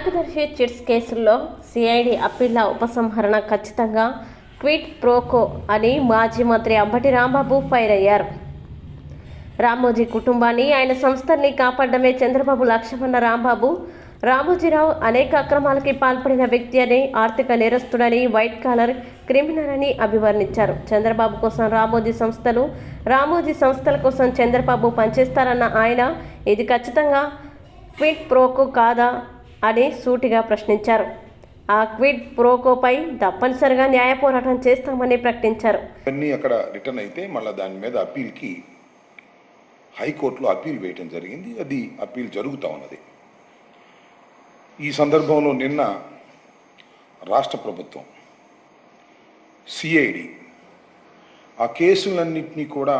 మార్గదర్శి chits కేసుల్లో CID అప్పీళ్ల ఉపసంహరణ ఖచ్చితంగా క్విడ్ ప్రోకో అని మాజీ మంత్రి అంబటి రాంబాబు ఫైర్ అయ్యారు. రామోజీ కుటుంబాన్ని, ఆయన సంస్థల్ని కాపాడమే చంద్రబాబు లక్ష్యమన్న రాంబాబు, రామోజీరావు అనేక అక్రమాలకి పాల్పడిన వ్యక్తి అని, ఆర్థిక నేరస్తుడని, వైట్ కాలర్ క్రిమినల్ అని అభివర్ణించారు. చంద్రబాబు కోసం రామోజీ సంస్థల కోసం చంద్రబాబు పనిచేస్తారన్న ఆయన, ఇది ఖచ్చితంగా క్విడ్ ప్రోకో కాదా అని సూటిగా ప్రశ్నించారు. ఆ క్విడ్ ప్రోకోపై తప్పనిసరిగా న్యాయ పోరాటం చేస్తామని ప్రకటించారు. అక్కడ రిటర్న్ అయితే మళ్ళీ దాని మీద అప్పీల్కి హైకోర్టులో అప్పీల్ వేయటం జరిగింది. అది అప్పీల్ జరుగుతూ ఉన్నది. ఈ సందర్భంలో నిన్న రాష్ట్ర ప్రభుత్వం సిఐడి ఆ కేసులన్నింటినీ కూడా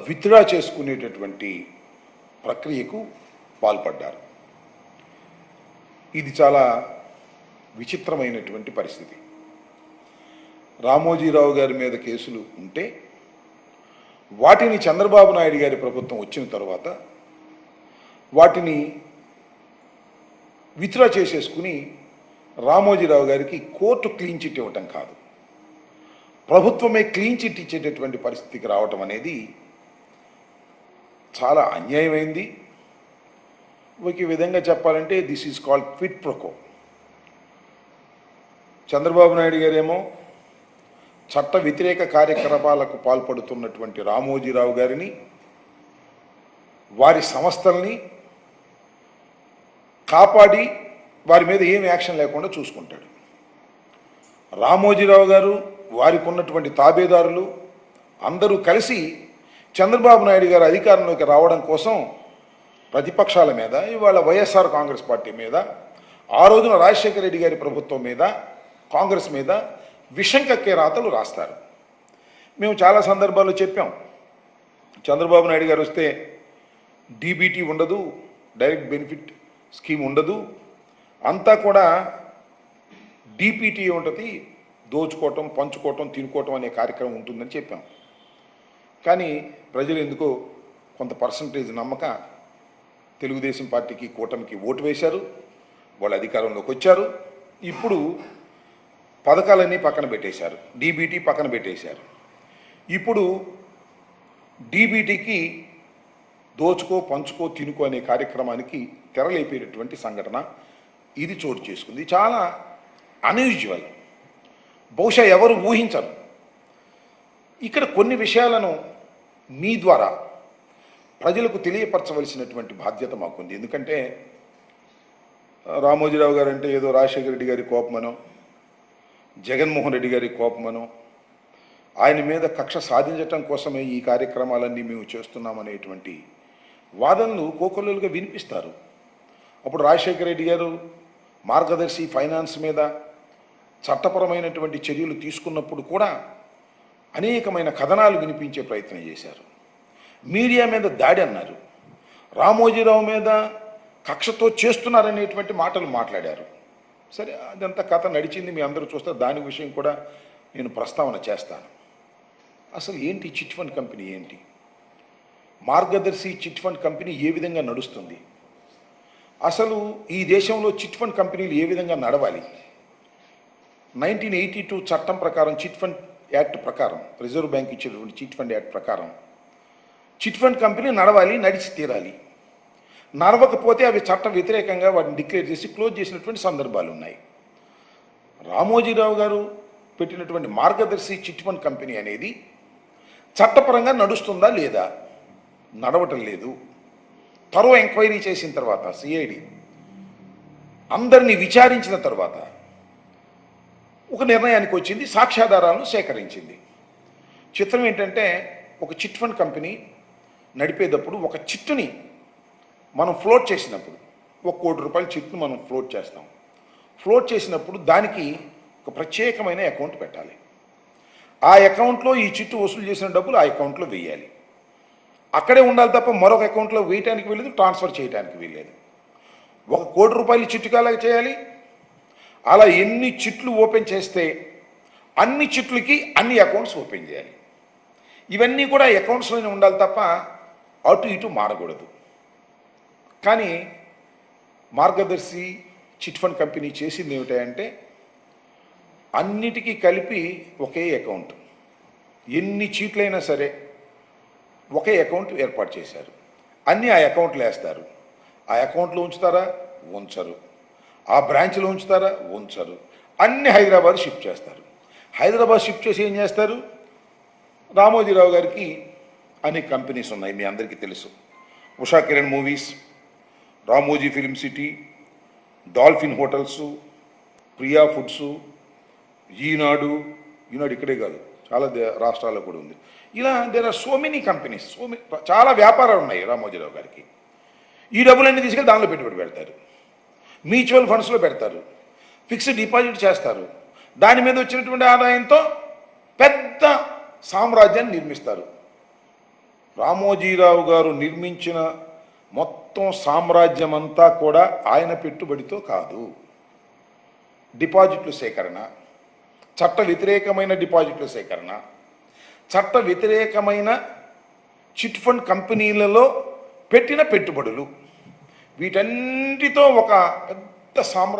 విత్డ్రా చేసుకునేటటువంటి ప్రక్రియకు పాల్పడ్డారు. ఇది చాలా విచిత్రమైనటువంటి పరిస్థితి. రామోజీరావు గారి మీద కేసులు ఉంటే వాటిని చంద్రబాబు నాయుడు గారి ప్రభుత్వం వచ్చిన తర్వాత వాటిని విత్డ్రా చేసేసుకుని రామోజీరావు గారికి కోర్టు క్లీన్ చిట్ ఇవ్వటం కాదు, ప్రభుత్వమే క్లీన్ చిట్ ఇచ్చేటటువంటి పరిస్థితికి రావటం అనేది చాలా అన్యాయమైంది. ఒక విధంగా చెప్పాలంటే this is called quid pro quo. Chandrababu Naidu గారేమో చట్ట వ్యతిరేక కార్యకలాపాలకు పాల్పడుతున్నటువంటి రామోజీరావు గారిని, వారి సంస్థల్ని కాపాడి వారి మీద ఏం యాక్షన్ లేకుండా చూసుకుంటాడు. రామోజీరావు గారు, వారికి ఉన్నటువంటి తాబేదారులు అందరూ కలిసి చంద్రబాబు నాయుడు గారు అధికారంలోకి రావడం కోసం ప్రతిపక్షాల మీద, ఇవాళ వైఎస్ఆర్ కాంగ్రెస్ పార్టీ మీద, ఆ రోజున రాజశేఖర రెడ్డి గారి ప్రభుత్వం మీద, కాంగ్రెస్ మీద విషం కక్కే రాతలు రాస్తారు. మేము చాలా సందర్భాల్లో చెప్పాం, చంద్రబాబు నాయుడు గారు వస్తే డీబీటీ ఉండదు, డైరెక్ట్ బెనిఫిట్ స్కీమ్ ఉండదు, అంతా కూడా డీపీటీ ఉంటుంది, దోచుకోవటం, పంచుకోవటం, తినుకోవటం అనే కార్యక్రమం ఉంటుందని చెప్పాం. కానీ ప్రజలు ఎందుకో కొంత పర్సంటేజ్ నమ్మక తెలుగుదేశం పార్టీకి, కూటమికి ఓటు వేశారు. వాళ్ళు అధికారంలోకి వచ్చారు. ఇప్పుడు పథకాలన్నీ పక్కన పెట్టేశారు, డీబీటీ పక్కన పెట్టేశారు. ఇప్పుడు డీబీటీకి దోచుకో, పంచుకో, తినుకో అనే కార్యక్రమానికి తెరలేపేటటువంటి సంఘటన ఇది చోటు చేసుకుంది. చాలా అన్యూజువల్, బహుశా ఎవరు ఊహించరు. ఇక్కడ కొన్ని విషయాలను మీ ద్వారా ప్రజలకు తెలియపరచవలసినటువంటి బాధ్యత మాకుంది. ఎందుకంటే రామోజీరావు గారు అంటే ఏదో రాజశేఖర రెడ్డి గారి కోపమనో, జగన్మోహన్ రెడ్డి గారి కోపమనో, ఆయన మీద కక్ష సాధించటం కోసమే ఈ కార్యక్రమాలన్నీ మేము చేస్తున్నామనేటువంటి వాదనలు కోకొల్లులుగా వినిపిస్తారు. అప్పుడు రాజశేఖర రెడ్డి గారు మార్గదర్శి ఫైనాన్స్ మీద చట్టపరమైనటువంటి చర్యలు తీసుకున్నప్పుడు కూడా అనేకమైన కథనాలు వినిపించే ప్రయత్నం చేశారు. మీడియా మీద దాడి అన్నారు, రామోజీరావు మీద కక్షతో చేస్తున్నారనేటువంటి మాటలు మాట్లాడారు. సరే, అదంతా కథ నడిచింది, మీ అందరూ చూస్తారు. దాని విషయం కూడా నేను ప్రస్తావన చేస్తాను. అసలు ఏంటి చిట్ ఫండ్ కంపెనీ ఏంటి? మార్గదర్శి చిట్ ఫండ్ కంపెనీ ఏ విధంగా నడుస్తుంది? అసలు ఈ దేశంలో చిట్ ఫండ్ కంపెనీలు ఏ విధంగా నడవాలి? 1982 చట్టం ప్రకారం, చిట్ ఫండ్ యాక్ట్ ప్రకారం, రిజర్వ్ బ్యాంక్ ఇచ్చేటువంటి చిట్ ఫండ్ యాక్ట్ ప్రకారం చిట్ ఫండ్ కంపెనీ నడవాలి, నడిచి తీరాలి. నడవకపోతే అవి చట్ట వ్యతిరేకంగా వాటిని డిక్లేర్ చేసి క్లోజ్ చేసినటువంటి సందర్భాలు ఉన్నాయి. రామోజీరావు గారు పెట్టినటువంటి మార్గదర్శి చిట్ ఫండ్ కంపెనీ అనేది చట్టపరంగా నడుస్తుందా లేదా? నడవటం లేదు. థరో ఎంక్వైరీ చేసిన తర్వాత సిఐడి అందరినీ విచారించిన తర్వాత ఒక నిర్ణయానికి వచ్చింది, సాక్ష్యాధారాలను సేకరించింది. చిత్రం ఏంటంటే, ఒక చిట్ ఫండ్ కంపెనీ నడిపేటప్పుడు ఒక చిట్టుని మనం ఫ్లోట్ చేసినప్పుడు, ₹1 కోటి చిట్టును మనం ఫ్లోట్ చేస్తాం. ఫ్లోట్ చేసినప్పుడు దానికి ఒక ప్రత్యేకమైన అకౌంట్ పెట్టాలి. ఆ అకౌంట్లో ఈ చిట్టు వసూలు చేసిన డబ్బులు ఆ అకౌంట్లో వేయాలి. అక్కడే ఉండాలి తప్ప మరొక అకౌంట్లో వేయటానికి వీల్లేదు, ట్రాన్స్ఫర్ చేయడానికి వీల్లేదు. ₹1 కోటి చిట్టుగా అలాగే చేయాలి. అలా ఎన్ని చిట్లు ఓపెన్ చేస్తే అన్ని చిట్లకి అన్ని అకౌంట్స్ ఓపెన్ చేయాలి. ఇవన్నీ కూడా అకౌంట్స్లోనే ఉండాలి తప్ప అటు ఇటు మారకూడదు. కానీ మార్గదర్శి చిట్ ఫండ్ కంపెనీ చేసింది ఏమిటంటే అన్నిటికీ కలిపి ఒకే అకౌంట్, ఎన్ని చీట్లైనా సరే ఒకే అకౌంట్ ఏర్పాటు చేశారు. అన్నీ ఆ అకౌంట్లో వేస్తారు. ఆ అకౌంట్లో ఉంచుతారా? ఉంచరు. ఆ బ్రాంచ్లో ఉంచుతారా? ఉంచరు. అన్ని హైదరాబాద్ షిఫ్ట్ చేస్తారు. హైదరాబాద్ షిఫ్ట్ చేసి ఏం చేస్తారు? రామోజీరావు గారికి అనేక కంపెనీస్ ఉన్నాయి, మీ అందరికీ తెలుసు. Usha Kiran movies, Ramoji film city, dolphin hotels, Priya foods, Eenadu ఇక్కడే కాదు, చాలా రాష్ట్రాల్లో కూడా ఉంది. ఇలా there are so many companies, చాలా వ్యాపారాలు ఉన్నాయి రామోజీరావు గారికి. ఈ డబ్బులన్నీ తీసుకెళ్ళి దానిలో పెట్టుబడి పెడతారు, మ్యూచువల్ ఫండ్స్లో పెడతారు, ఫిక్స్డ్ డిపాజిట్ చేస్తారు. దాని మీద వచ్చినటువంటి ఆదాయంతో పెద్ద సామ్రాజ్యాన్ని నిర్మిస్తారు. రామోజీరావు గారు నిర్మించిన మొత్తం సామ్రాజ్యం అంతా కూడా ఆయన పెట్టుబడితో కాదు. డిపాజిట్లు సేకరణ, చట్ట వ్యతిరేకమైన డిపాజిట్ల సేకరణ, చట్ట వ్యతిరేకమైన చిట్ ఫండ్ కంపెనీలలో పెట్టిన పెట్టుబడులు, వీటన్నిటితో ఒక పెద్ద సామ్రాజ్యం